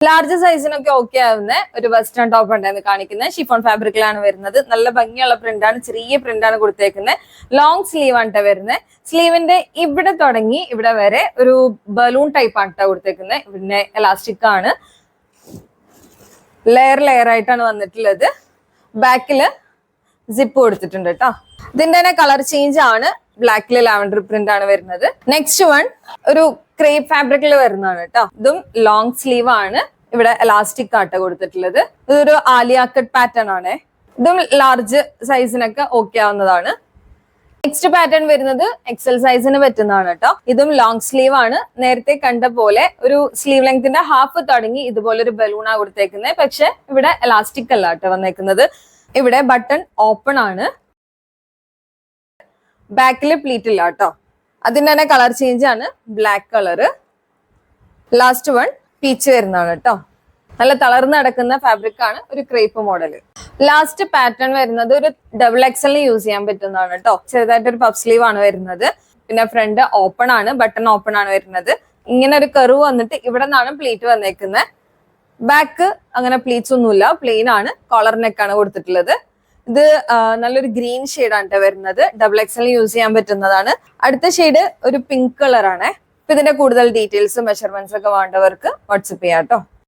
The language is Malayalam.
ലാർജ് സൈസിനൊക്കെ ഓക്കെ ആവുന്ന ഒരു വെസ്റ്റേൺ ടോപ്പ് ഉണ്ടായിരുന്നു കാണിക്കുന്നത്. ഷിഫോൺ ഫാബ്രിക്കിലാണ് വരുന്നത്. നല്ല ഭംഗിയുള്ള പ്രിന്റാണ്, ചെറിയ പ്രിന്റാണ് കൊടുത്തേക്കുന്നത്. ലോങ് സ്ലീവ് ആണ് വരുന്നത്. സ്ലീവിന്റെ ഇവിടെ തുടങ്ങി ഇവിടെ വരെ ഒരു ബലൂൺ ടൈപ്പ് ആണ് കൊടുത്തേക്കുന്നത്. പിന്നെ എലാസ്റ്റിക് ആണ്, ലെയർ ആയിട്ടാണ് വന്നിട്ടുള്ളത്. ബാക്കില് സിപ്പ് കൊടുത്തിട്ടുണ്ട് കേട്ടോ. ഇതിന്റെ തന്നെ കളർ ചേഞ്ച് ആണ്. ബ്ലാക്കില് ലാവൻഡർ പ്രിന്റ് ആണ് വരുന്നത്. നെക്സ്റ്റ് വൺ ഒരു ക്രേപ്പ് ഫാബ്രിക്കിൽ വരുന്നതാണ് കേട്ടോ. ഇതും ലോങ് സ്ലീവ് ആണ്, ഇവിടെ എലാസ്റ്റിക് ആട്ട കൊടുത്തിട്ടുള്ളത്. ഇതൊരു ആലിയ കട്ട് പാറ്റേൺ ആണ്. ഇതും ലാർജ് സൈസിനൊക്കെ ഓക്കെ ആവുന്നതാണ്. നെക്സ്റ്റ് പാറ്റേൺ വരുന്നത് എക്സൽ സൈസിന് പറ്റുന്നതാണ് കേട്ടോ. ഇതും ലോങ് സ്ലീവ് ആണ്. നേരത്തെ കണ്ട പോലെ ഒരു സ്ലീവ് ലെങ്ത്തിന്റെ ഹാഫ് തുടങ്ങി ഇതുപോലെ ഒരു ബലൂണാ കൊടുത്തേക്കുന്നത്. പക്ഷെ ഇവിടെ എലാസ്റ്റിക് അല്ല കേട്ടോ വന്നേക്കുന്നത്. ഇവിടെ ബട്ടൺ ഓപ്പൺ ആണ്, ബാക്കില് പ്ലീറ്റ് ഇല്ല കേട്ടോ. അതിന്റെ തന്നെ കളർ ചേഞ്ച് ആണ്, black colour. Last one peach വരുന്നതാണ് കേട്ടോ. നല്ല തളർന്ന് നടക്കുന്ന ഫാബ്രിക് ആണ്, ഒരു ക്രേപ്പ് മോഡല്. ലാസ്റ്റ് പാറ്റേൺ വരുന്നത് ഒരു ഡബിൾ എക്സലിന് യൂസ് ചെയ്യാൻ പറ്റുന്നതാണ് കേട്ടോ. ചെറുതായിട്ട് ഒരു പഫ് സ്ലീവ് ആണ് വരുന്നത്. പിന്നെ ഫ്രണ്ട് ഓപ്പൺ ആണ്, ബട്ടൺ ഓപ്പൺ ആണ് വരുന്നത്. ഇങ്ങനെ ഒരു കർവ് വന്നിട്ട് ഇവിടെ നിന്നാണ് പ്ലീറ്റ് വന്നേക്കുന്നത്. ബാക്ക് അങ്ങനെ പ്ലീറ്റ്സ് ഒന്നുമില്ല, പ്ലെയിൻ ആണ്. കോളർ നെക്കാണ് കൊടുത്തിട്ടുള്ളത്. ഇത് നല്ലൊരു ഗ്രീൻ ഷെയ്ഡാണ് വരുന്നത്. ഡബിൾ എക്സലിന് യൂസ് ചെയ്യാൻ പറ്റുന്നതാണ്. അടുത്ത ഷെയ്ഡ് ഒരു പിങ്ക് കളർ ആണ്. ഇതിന്റെ കൂടുതൽ ഡീറ്റെയിൽസ് മെഷർമെന്റ്സ് ഒക്കെ വേണ്ടവർക്ക് വാട്സപ്പ് ചെയ്യാം കേട്ടോ.